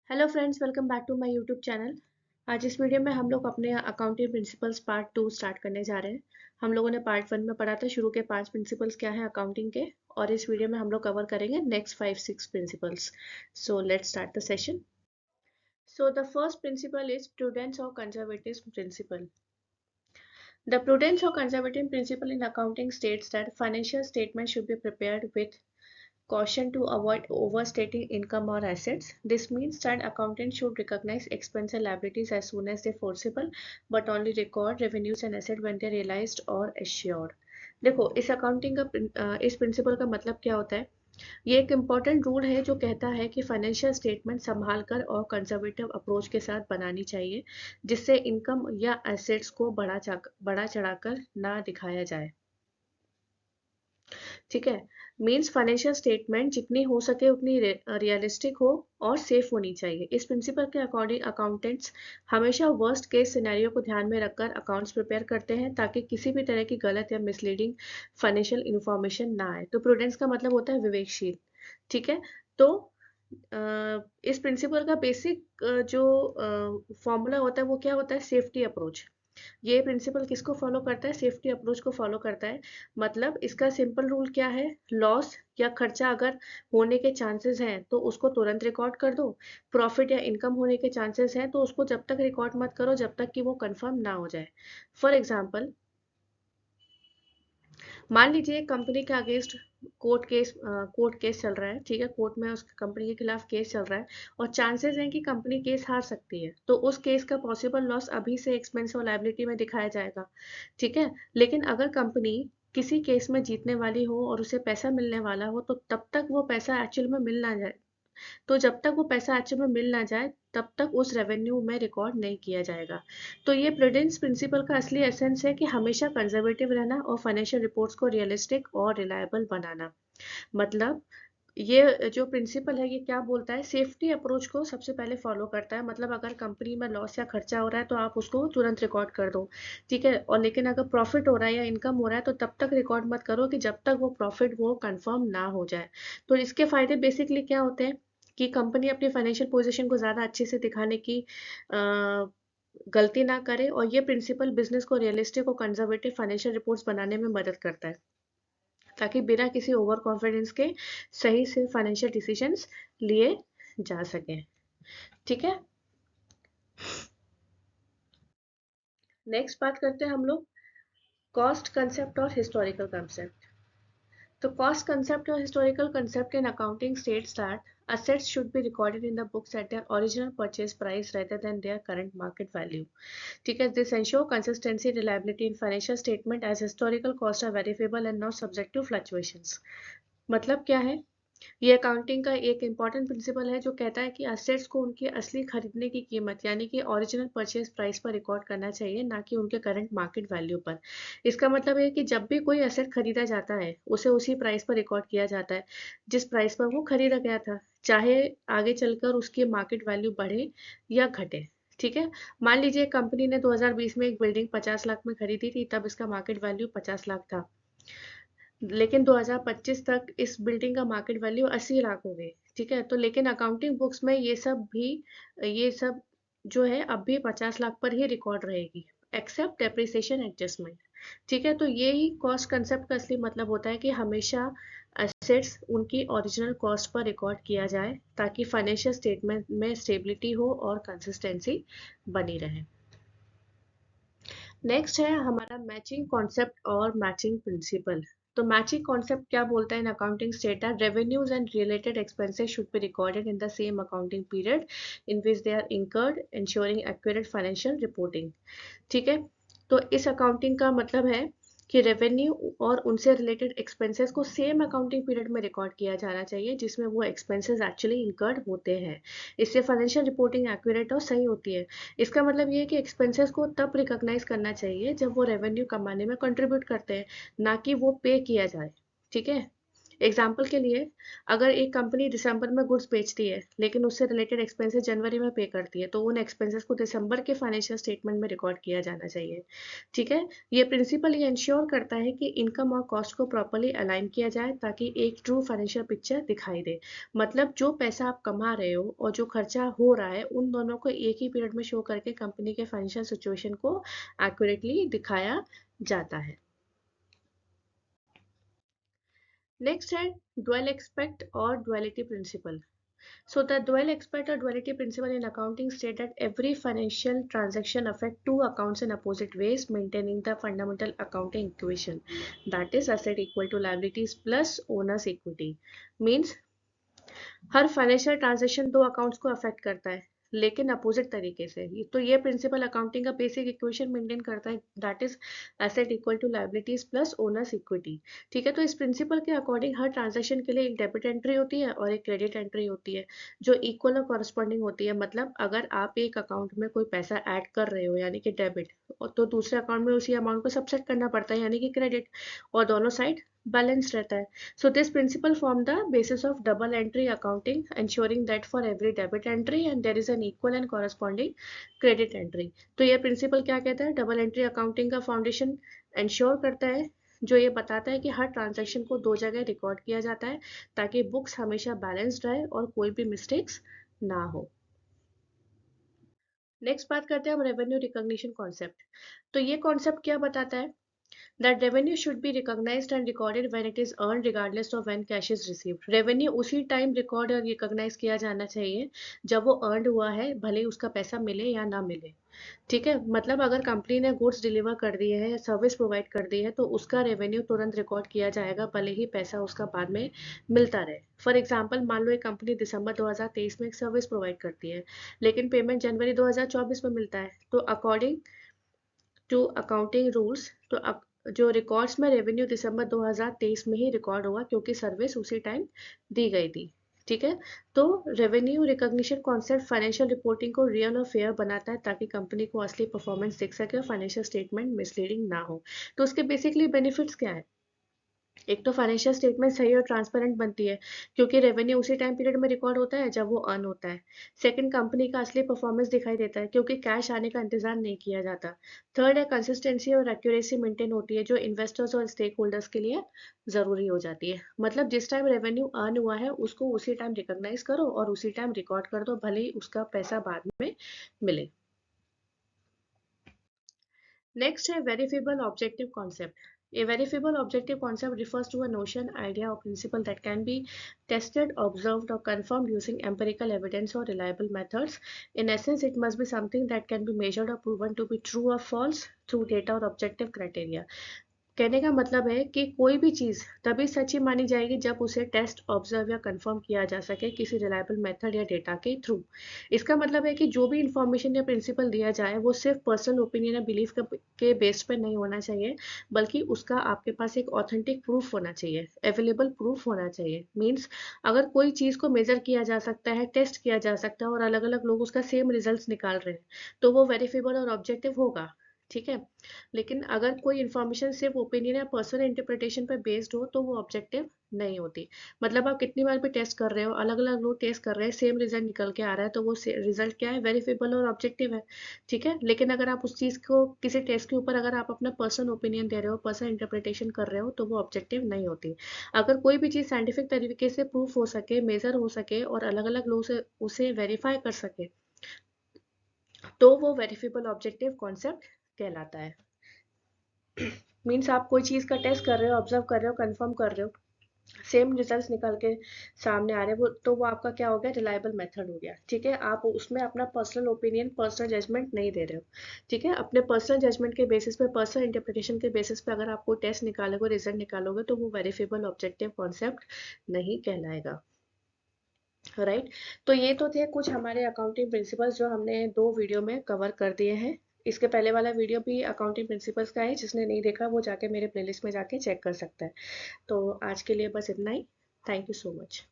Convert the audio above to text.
Hello friends, welcome back to my YouTube channel. आज इस video में हम लोग अपने अकाउंटिंग प्रिंसिपल्स पार्ट 2 स्टार्ट करने जा रहे हैं। हम लोगों ने पार्ट 1 में पढ़ा था शुरू के 5 प्रिंसिपल्स क्या हैं अकाउंटिंग के, और इस वीडियो में हम लोग कवर करेंगे next 5-6 principles. So let's start the session. So the first principle is prudence और conservative principle. The prudence or conservative principle in accounting states that financial statements should be prepared with caution to avoid overstating income or assets. This means that accountants should recognize expense and liabilities as soon as they're foreseeable, but only record revenues and assets when they're realized or assured. देखो, इस accounting का इस principal का मतलब क्या होता है? ये एक इम्पॉर्टेंट रूल है जो कहता है कि फाइनेंशियल स्टेटमेंट संभाल कर और कंजर्वेटिव अप्रोच के साथ बनानी चाहिए, जिससे इनकम या एसेट्स को बढ़ा चढ़ाकर ना दिखाया जाए। ठीक है, मीन्स फाइनेंशियल स्टेटमेंट जितनी हो सके उतनी रियलिस्टिक हो और सेफ होनी चाहिए। इस प्रिंसिपल के अकॉर्डिंग अकाउंटेंट्स हमेशा वर्स्ट केस सिनेरियो को ध्यान में रखकर अकाउंट्स प्रिपेयर करते हैं, ताकि किसी भी तरह की गलत या मिसलीडिंग फाइनेंशियल इंफॉर्मेशन ना आए। तो प्रूडेंस का मतलब होता है विवेकशील। ठीक है, तो इस प्रिंसिपल का बेसिक जो फॉर्मूला होता है वो क्या होता है? Safety approach. ये प्रिंसिपल किसको फॉलो करता है? सेफ्टी अप्रोच को फॉलो करता है। मतलब इसका सिंपल रूल क्या है? लॉस या खर्चा अगर होने के चांसेस हैं तो उसको तुरंत रिकॉर्ड कर दो। प्रॉफिट या इनकम होने के चांसेस हैं तो उसको जब तक रिकॉर्ड मत करो जब तक कि वो कंफर्म ना हो जाए। फॉर एग्जाम्पल, मान लीजिए कंपनी के अगेंस्ट कोर्ट केस चल रहा है। ठीक है, कोर्ट में उस कंपनी के खिलाफ केस चल रहा है और चांसेस हैं कि कंपनी केस हार सकती है, तो उस केस का पॉसिबल लॉस अभी से एक्सपेंस और लायबिलिटी में दिखाया जाएगा। ठीक है, लेकिन अगर कंपनी किसी केस में जीतने वाली हो और उसे पैसा मिलने वाला हो तो तब तक वो पैसा एक्चुअल में मिल ना जाए, तो जब तक वो पैसा एक्चुअल में मिल ना जाए तब तक उस रेवेन्यू में रिकॉर्ड नहीं किया जाएगा। तो ये प्रूडेंस प्रिंसिपल का असली एसेंस है कि हमेशा कंजर्वेटिव रहना और फाइनेंशियल रिपोर्ट्स को रियलिस्टिक और रिलायबल बनाना। मतलब ये जो प्रिंसिपल है ये क्या बोलता है? सेफ्टी अप्रोच को सबसे पहले फॉलो करता है। मतलब अगर कंपनी में लॉस या खर्चा हो रहा है तो आप उसको तुरंत रिकॉर्ड कर दो। ठीक है, और लेकिन अगर प्रॉफिट हो रहा है या इनकम हो रहा है तो तब तक रिकॉर्ड मत करो कि जब तक वो प्रॉफिट वो कंफर्म ना हो जाए। तो इसके फायदे बेसिकली क्या होते हैं कि कंपनी अपनी फाइनेंशियल पोजीशन को ज़्यादा अच्छे से दिखाने की गलती ना करे, और ये प्रिंसिपल बिजनेस को रियलिस्टिक और कंजर्वेटिव फाइनेंशियल रिपोर्ट्स बनाने में मदद करता है, ताकि बिना किसी ओवर कॉन्फिडेंस के सही से फाइनेंशियल डिसीजंस लिए जा सकें। ठीक है, नेक्स्ट बात करते हैं हम लोग कॉस्ट कंसेप्ट और historical concept. The cost concept or historical concept in accounting states that assets should be recorded in the books at their original purchase price rather than their current market value. ठीक है, this ensure consistency, reliability in financial statement as historical costs are verifiable and not subject to fluctuations. मतलब क्या है? ये accounting का एक important principal है जो कहता है कि असेट्स को उनकी असली खरीदने की कीमत यानी कि ओरिजिनल परचेज प्राइस पर रिकॉर्ड करना चाहिए, ना कि उनके करंट मार्केट वैल्यू पर। इसका मतलब है कि जब भी कोई असेट खरीदा जाता है उसे उसी प्राइस पर रिकॉर्ड किया जाता है जिस प्राइस पर वो खरीदा गया था, चाहे आगे चलकर उसकी मार्केट वैल्यू बढ़े या घटे। ठीक है, मान लीजिए कंपनी ने 2020 में एक बिल्डिंग 50 लाख में खरीदी थी, तब इसका मार्केट वैल्यू 50 लाख था, लेकिन 2025 तक इस बिल्डिंग का मार्केट वैल्यू 80 लाख हो गई। ठीक है, तो लेकिन अकाउंटिंग बुक्स में ये सब जो है अब भी 50 लाख पर ही रिकॉर्ड रहेगी, एक्सेप्ट डेप्रिसिएशन एडजस्टमेंट। ठीक है, तो ये ही कॉस्ट कंसेप्ट का असली मतलब होता है कि हमेशा एसेट्स उनकी ओरिजिनल कॉस्ट पर रिकॉर्ड किया जाए, ताकि फाइनेंशियल स्टेटमेंट में स्टेबिलिटी हो और कंसिस्टेंसी बनी रहे। नेक्स्ट है हमारा मैचिंग कॉन्सेप्ट और मैचिंग प्रिंसिपल। तो मैचिंग कॉन्सेप्ट क्या बोलता है? In accounting states revenues and related expenses should be recorded in the same accounting period in which they are incurred, ensuring accurate financial reporting. ठीक है, तो इस अकाउंटिंग का मतलब है कि रेवेन्यू और उनसे रिलेटेड एक्सपेंसेस को सेम अकाउंटिंग पीरियड में रिकॉर्ड किया जाना चाहिए जिसमें वो एक्सपेंसेस एक्चुअली इंकर्ड होते हैं। इससे फाइनेंशियल रिपोर्टिंग एक्यूरेट और सही होती है। इसका मतलब ये है कि एक्सपेंसेस को तब रिकॉग्नाइज करना चाहिए जब वो रेवेन्यू कमाने में कंट्रीब्यूट करते हैं, ना कि वो पे किया जाए। ठीक है, एग्जाम्पल के लिए, अगर एक कंपनी दिसंबर में गुड्स बेचती है लेकिन उससे रिलेटेड एक्सपेंसेस जनवरी में पे करती है, तो उन एक्सपेंसेस को दिसंबर के फाइनेंशियल स्टेटमेंट में रिकॉर्ड किया जाना चाहिए। ठीक है, ये प्रिंसिपल ये इंश्योर करता है कि इनकम और कॉस्ट को प्रॉपर्ली अलाइन किया जाए ताकि एक ट्रू फाइनेंशियल पिक्चर दिखाई दे। मतलब जो पैसा आप कमा रहे हो और जो खर्चा हो रहा है, उन दोनों को एक ही पीरियड में शो करके कंपनी के फाइनेंशियल सिचुएशन को एक्यूरेटली दिखाया जाता है। नेक्स्ट है ड्वेल एक्सपेक्ट और duality principle. So the dual expect or duality principle in accounting state that every financial transaction affect two accounts in opposite ways, maintaining the fundamental accounting equation, that is asset equal to liabilities plus owner's equity. Means हर financial transaction दो accounts को affect करता है, लेकिन opposite तरीके से। तो ये प्रिंसिपल अकाउंटिंग का बेसिक इक्वेशन मेंटेन करता है, that is asset equal to liabilities plus owner's equity. ठीक है, तो इस प्रिंसिपल के अकॉर्डिंग हर ट्रांजेक्शन के लिए एक डेबिट एंट्री होती है और एक क्रेडिट एंट्री होती है, जो इक्वल और कॉरस्पॉन्डिंग होती है। मतलब अगर आप एक अकाउंट में कोई पैसा ऐड कर रहे हो यानी कि डेबिट, तो दूसरे अकाउंट में उसी अमाउंट को सबसेट करना पड़ता है यानी कि क्रेडिट, और दोनों साइड बैलेंस रहता है. So this principle form the basis of double entry accounting, ensuring that for every debit entry and there is an equal and corresponding credit entry. तो ये principle क्या कहता है? डबल एंट्री अकाउंटिंग का foundation ensure करता है, जो ये बताता है कि हर ट्रांजैक्शन को दो जगह रिकॉर्ड किया जाता है ताकि बुक्स हमेशा बैलेंस्ड रहे और कोई भी मिस्टेक्स ना हो. नेक्स्ट बात करते हैं हम रेवेन्यू रिकॉग्निशन कॉन्सेप्ट. तो ये कॉन्सेप्ट क्या बताता है? That revenue should be recognized and recorded when it is earned regardless of when cash is received. Revenue उसी टाइम रिकॉर्ड और रिकॉग्नाइज किया जाना चाहिए जब वो अर्नड हुआ है, भले ही उसका पैसा मिले या ना मिले. ठीक है, मतलब अगर कंपनी ने गुड्स डिलीवर कर दिए हैं या सर्विस प्रोवाइड कर दी है, तो उसका रेवेन्यू तुरंत रिकॉर्ड किया जाएगा, भले ही पैसा उसका बाद में मिलता रहे. फॉर एग्जाम्पल, मान लो एक कंपनी दिसंबर 2023 में एक सर्विस प्रोवाइड करती है, लेकिन पेमेंट जनवरी 2024 में मिलता है, तो अकॉर्डिंग टू अकाउंटिंग रूल्स, तो जो रिकॉर्ड्स में रेवेन्यू दिसंबर 2023 में ही रिकॉर्ड हुआ क्योंकि सर्विस उसी टाइम दी गई थी. ठीक है, तो revenue recognition concept financial reporting को रियल और फेयर बनाता है ताकि कंपनी को असली परफॉर्मेंस दिख सके और फाइनेंशियल स्टेटमेंट मिसलीडिंग ना हो. तो उसके बेसिकली बेनिफिट्स क्या है? एक तो फाइनेंशियल स्टेटमेंट सही और ट्रांसपेरेंट बनती है क्योंकि रेवेन्यू उसी टाइम पीरियड में रिकॉर्ड होता है जब वो अर्न होता है. सेकंड, कंपनी का असली परफॉर्मेंस दिखाई देता है क्योंकि कैश आने का इंतजार नहीं किया जाता. थर्ड है कंसिस्टेंसी और एक्यूरेसी मेंटेन होती है, जो इन्वेस्टर्स और स्टेक होल्डर्स के लिए जरूरी हो जाती है. मतलब जिस टाइम रेवेन्यू अर्न हुआ है उसको उसी टाइम रिकॉग्नाइज करो और उसी टाइम रिकॉर्ड कर दो, भले ही उसका पैसा बाद में मिले. Next है verifiable objective concept. A verifiable objective concept refers to a notion, idea, or principle that can be tested, observed, or confirmed using empirical evidence or reliable methods. In essence, it must be something that can be measured or proven to be true or false through data or objective criteria. कहने का मतलब है कि कोई भी चीज़ तभी सच्ची मानी जाएगी जब उसे टेस्ट, ऑब्जर्व या कंफर्म किया जा सके किसी रिलायबल मेथड या डेटा के थ्रू. इसका मतलब है कि जो भी इंफॉर्मेशन या प्रिंसिपल दिया जाए वो सिर्फ पर्सनल ओपिनियन या बिलीफ के बेस पर नहीं होना चाहिए, बल्कि उसका आपके पास एक ऑथेंटिक प्रूफ होना चाहिए, अवेलेबल प्रूफ होना चाहिए. मीन्स अगर कोई चीज़ को मेजर किया जा सकता है, टेस्ट किया जा सकता है और अलग अलग लोग उसका सेम रिजल्ट निकाल रहे हैं, तो वो वेरीफेबल और ऑब्जेक्टिव होगा. ठीक है, लेकिन अगर कोई इन्फॉर्मेशन सिर्फ ओपिनियन या पर्सनल इंटरप्रिटेशन पर बेस्ड हो तो वो ऑब्जेक्टिव नहीं होती. मतलब आप कितनी बार भी टेस्ट कर रहे हो, अलग अलग लोग टेस्ट कर रहे हैं, सेम रिजल्ट निकल के आ रहा है, तो वो रिजल्ट क्या है? वेरीफेबल और ऑब्जेक्टिव है. ठीक है, लेकिन अगर आप उस चीज़ को किसी टेस्ट के ऊपर अगर आप अपना पर्सनल ओपिनियन दे रहे हो, पर्सनल इंटरप्रिटेशन कर रहे हो, तो वो ऑब्जेक्टिव नहीं होती. अगर कोई भी चीज़ साइंटिफिक तरीके से प्रूफ हो सके, मेजर हो सके और अलग अलग लोग से उसे वेरीफाई कर सके, तो वो वेरीफेबल ऑब्जेक्टिव कॉन्सेप्ट कहलाता है. मीन्स आप कोई चीज़ का टेस्ट कर रहे हो, ऑब्जर्व कर रहे हो, कंफर्म कर रहे हो, सेम रिजल्ट्स निकल के सामने आ रहे हैं, वो तो वो आपका क्या हो गया? रिलायबल मेथड हो गया. ठीक है, आप उसमें अपना पर्सनल ओपिनियन, पर्सनल जजमेंट नहीं दे रहे हो. ठीक है, अपने पर्सनल जजमेंट के बेसिस पे, पर्सनल इंटरप्रिटेशन के बेसिस पे अगर आप कोई टेस्ट निकालोगे, रिजल्ट निकालोगे, तो वो वेरीफेबल ऑब्जेक्टिव कॉन्सेप्ट नहीं कहलाएगा. राइट, तो ये तो थे कुछ हमारे अकाउंटिंग प्रिंसिपल्स जो हमने दो वीडियो में कवर कर दिए हैं. इसके पहले वाला वीडियो भी अकाउंटिंग प्रिंसिपल्स का है, जिसने नहीं देखा वो जाके मेरे प्लेलिस्ट में जाके चेक कर सकता है. तो आज के लिए बस इतना ही. Thank you so much.